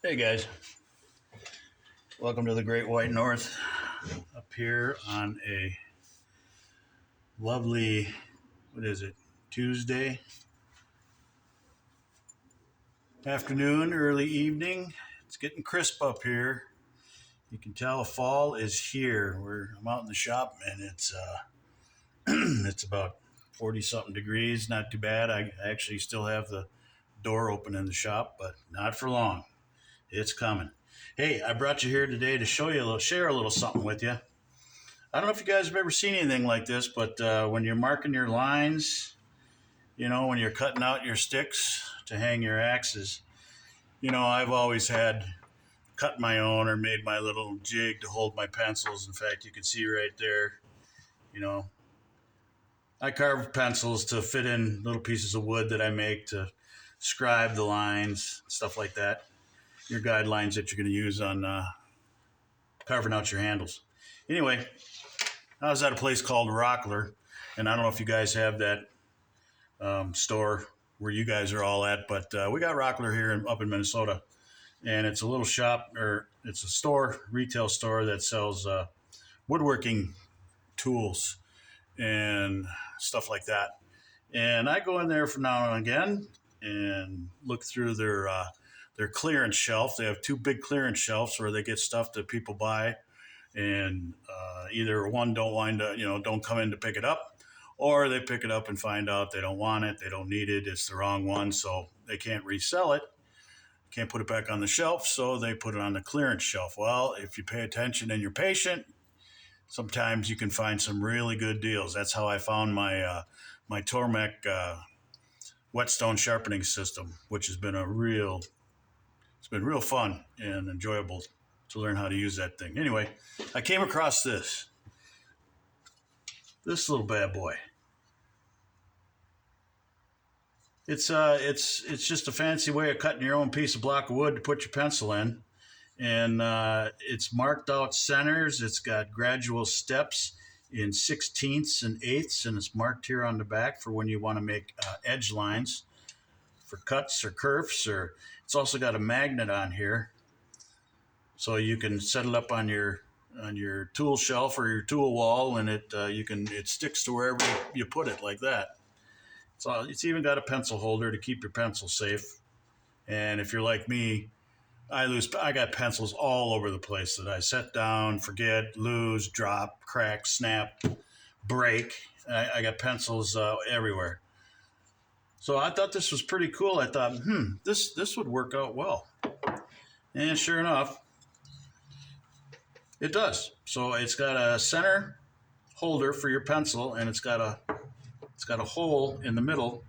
Hey guys, welcome to the Great White North. Up here on a lovely, what is it, Tuesday afternoon, early evening. It's getting crisp up here. You can tell fall is here. I'm out in the shop and it's it's about 40 something degrees. Not too bad. I actually still have the door open in the shop, but not for long. It's coming. Hey, I brought you here today to share a little something with you. I don't know if you guys have ever seen anything like this, but when you're marking your lines, when you're cutting out your sticks to hang your axes, I've always had cut my own or made my little jig to hold my pencils. In fact, you can see right there, you know, I carve pencils to fit in little pieces of wood that I make to scribe the lines, stuff like that. Your guidelines that you're going to use on carving out your handles. Anyway, I was at a place called Rockler, and I don't know if you guys have that store where you guys are all at, but we got Rockler here up in Minnesota, and it's a little shop, or it's a store, retail store that sells woodworking tools and stuff like that. And I go in there from now and again and look through their clearance shelf. They have two big clearance shelves where they get stuff that people buy, and either one don't wind up, don't come in to pick it up, or they pick it up and find out they don't want it, they don't need it, it's the wrong one, so they can't resell it, can't put it back on the shelf, so they put it on the clearance shelf. Well, if you pay attention and you're patient, sometimes you can find some really good deals. That's how I found my Tormek whetstone sharpening system, which has been it's been real fun and enjoyable to learn how to use that thing. Anyway, I came across this little bad boy. It's just a fancy way of cutting your own piece of block of wood to put your pencil in, and it's marked out centers. It's got gradual steps in 16ths and eighths, and it's marked here on the back for when you want to make edge lines for cuts or kerfs. Or it's also got a magnet on here, so you can set it up on your tool shelf or your tool wall, and it sticks to wherever you put it, like that. So it's even got a pencil holder to keep your pencil safe. And if you're like me, I got pencils all over the place that I set down, forget, lose, drop, crack, snap, break. I got pencils everywhere. So I thought this was pretty cool. I thought, this would work out well. And sure enough, it does. So it's got a center holder for your pencil, and it's got a hole in the middle.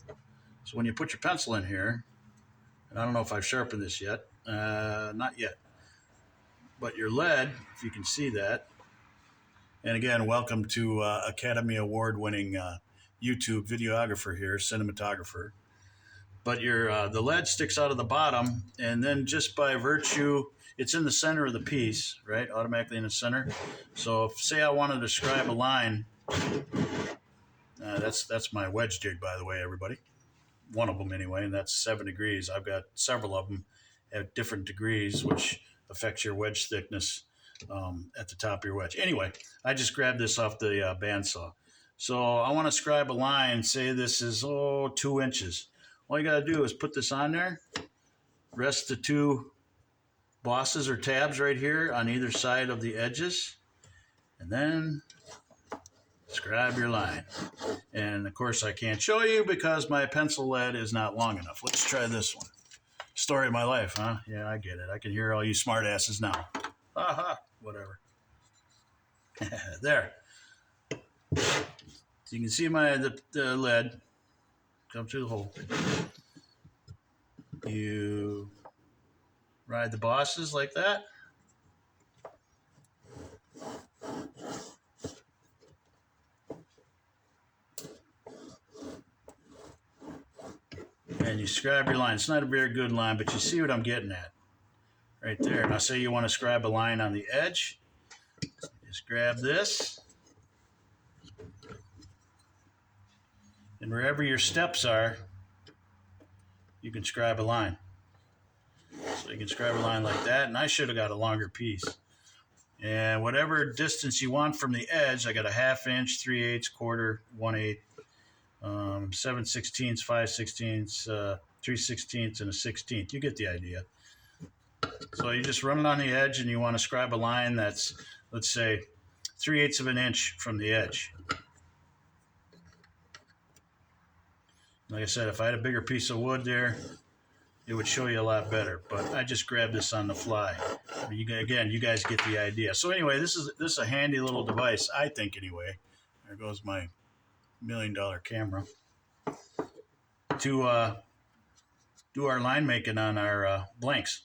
So when you put your pencil in here, and I don't know if I've sharpened this yet, not yet, but your lead, if you can see that, and again, welcome to Academy Award-winning YouTube videographer here, cinematographer. But the lead sticks out of the bottom, and then just by virtue, it's in the center of the piece, right? Automatically in the center. So if, say I wanted to scribe a line, that's my wedge jig, by the way, everybody. One of them anyway, and that's 7 degrees. I've got several of them at different degrees, which affects your wedge thickness at the top of your wedge. Anyway, I just grabbed this off the bandsaw. So I want to scribe a line, say this is 2 inches. All you got to do is put this on there, rest the 2 bosses or tabs right here on either side of the edges, and then scribe your line. And of course I can't show you because my pencil lead is not long enough. Let's try this one. Story of my life, huh? Yeah, I get it. I can hear all you smart asses now. Aha, whatever. There. So you can see the lead come through the hole. You ride the bosses like that. And you scribe your line. It's not a very good line, but you see what I'm getting at right there. Now say you want to scribe a line on the edge. Just grab this. And wherever your steps are, you can scribe a line. So So you can scribe a line like that, and I should have got a longer piece. And whatever distance you want from the edge, I got a 1/2 inch, 3/8, quarter, 1/8, 7/16, 5/16, 3/16, and a 1/16. You get the idea. So you just run it on the edge, and you want to scribe a line that's, let's say, 3/8 of an inch from the edge. Like I said, if I had a bigger piece of wood there, it would show you a lot better. But I just grabbed this on the fly. Again, you guys get the idea. So anyway, this is a handy little device, I think. Anyway, there goes my $1 million camera to do our line making on our blanks.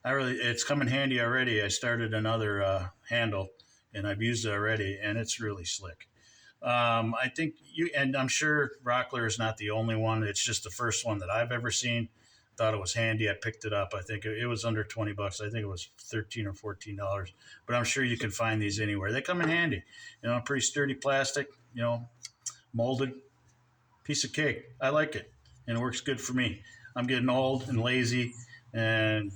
It's come in handy already. I started another handle, and I've used it already, and it's really slick. I think and I'm sure Rockler is not the only one. It's just the first one that I've ever seen. Thought it was handy. I picked it up. I think it was under $20. I think it was $13 or $14. But I'm sure you can find these anywhere. They come in handy. Pretty sturdy plastic. Molded piece of cake. I like it, and it works good for me. I'm getting old and lazy, and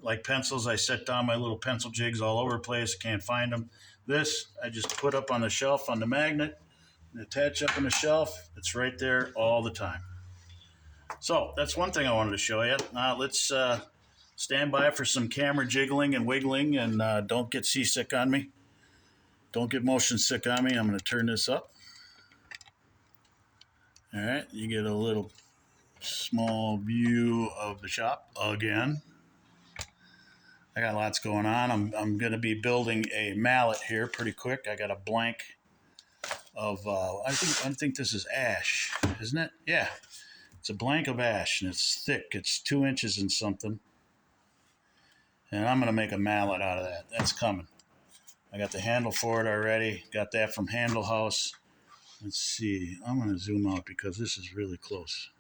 like pencils, I set down my little pencil jigs all over the place. Can't find them. This, I just put up on the shelf on the magnet and attach up on the shelf. It's right there all the time. So that's one thing I wanted to show you. Now let's stand by for some camera jiggling and wiggling, and don't get seasick on me. Don't get motion sick on me. I'm going to turn this up. All right, you get a little small view of the shop again. I got lots going on. I'm going to be building a mallet here pretty quick. I got a blank of I think this is ash, isn't it? Yeah, it's a blank of ash, and it's thick. It's 2 inches and something. And I'm going to make a mallet out of that. That's coming. I got the handle for it already. Got that from Handle House. Let's see. I'm going to zoom out because this is really close.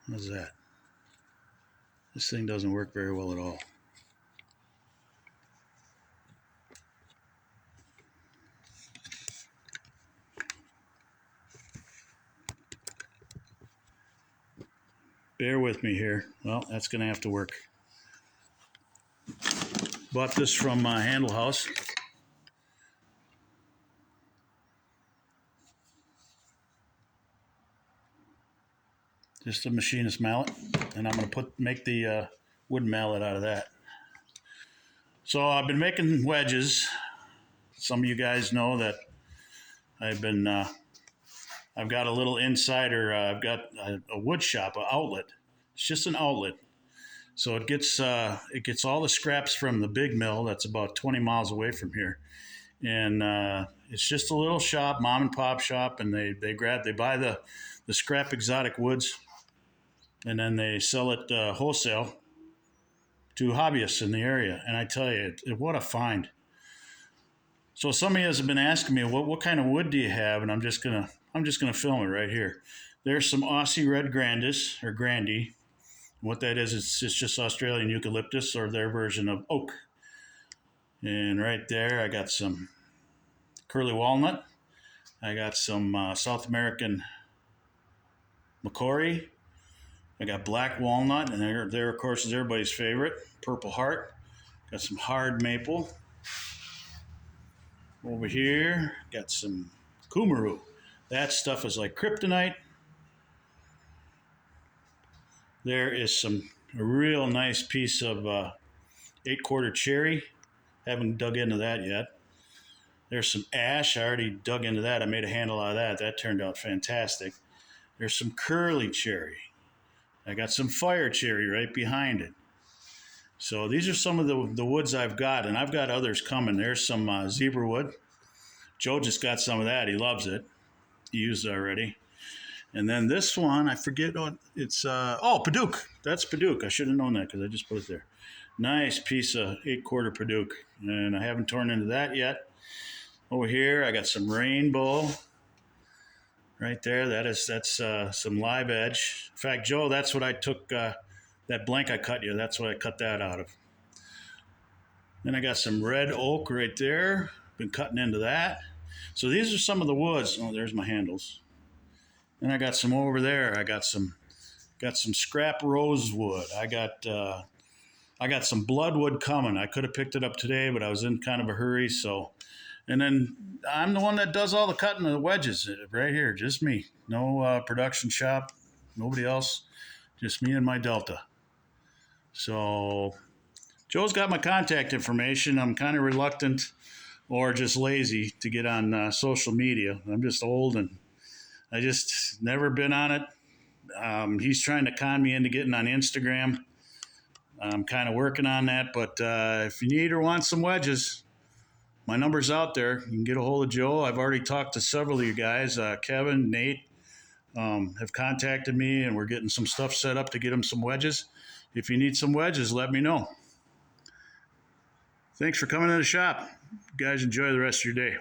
How's that? This thing doesn't work very well at all. Bear with me here. Well, that's going to have to work. Bought this from Handle House. Just a machinist mallet, and I'm going to make the wooden mallet out of that. So I've been making wedges. Some of you guys know that I've got a little insider. I've got a wood shop, an outlet. It's just an outlet, so it gets all the scraps from the big mill that's about 20 miles away from here, and it's just a little shop, mom and pop shop, and they buy the scrap exotic woods, and then they sell it wholesale to hobbyists in the area. And I tell you, what a find. So some of you have been asking me, what kind of wood do you have? And I'm just gonna film it right here. There's some Aussie Red Grandis, or Grandy. What that is, it's just Australian eucalyptus, or their version of oak. And right there, I got some curly walnut. I got some South American Macquarie. I got black walnut, and there of course is everybody's favorite, Purple Heart. Got some hard maple. Over here, got some Kumaru. That stuff is like kryptonite. There is a real nice piece of 8/4 cherry. Haven't dug into that yet. There's some ash. I already dug into that. I made a handle out of that. That turned out fantastic. There's some curly cherry. I got some fire cherry right behind it. So these are some of the woods I've got, and I've got others coming. There's some zebra wood. Joe just got some of that. He loves it. He used it already. And then this one, I forget what it's. Paduke. That's Paduke. I should have known that because I just put it there. Nice piece of 8/4 Paduke, and I haven't torn into that yet. Over here, I got some rainbow. Right there, that's some live edge. In fact, Joe, that's what I took, that blank I cut you, that's what I cut that out of. Then I got some red oak right there. Been cutting into that. So these are some of the woods. Oh, there's my handles. Then I got some over there. I got Got some scrap rosewood. I got some bloodwood coming. I could have picked it up today, but I was in kind of a hurry. So, and then I'm the one that does all the cutting of the wedges right here. Just me. No production shop. Nobody else. Just me and my Delta. So Joe's got my contact information. I'm kind of reluctant or just lazy to get on social media. I'm just old and I just never been on it. He's trying to con me into getting on Instagram. I'm kind of working on that, but if you need or want some wedges, my number's out there. You can get a hold of Joe. I've already talked to several of you guys. Kevin, Nate have contacted me, and we're getting some stuff set up to get them some wedges. If you need some wedges, let me know. Thanks for coming to the shop. You guys enjoy the rest of your day.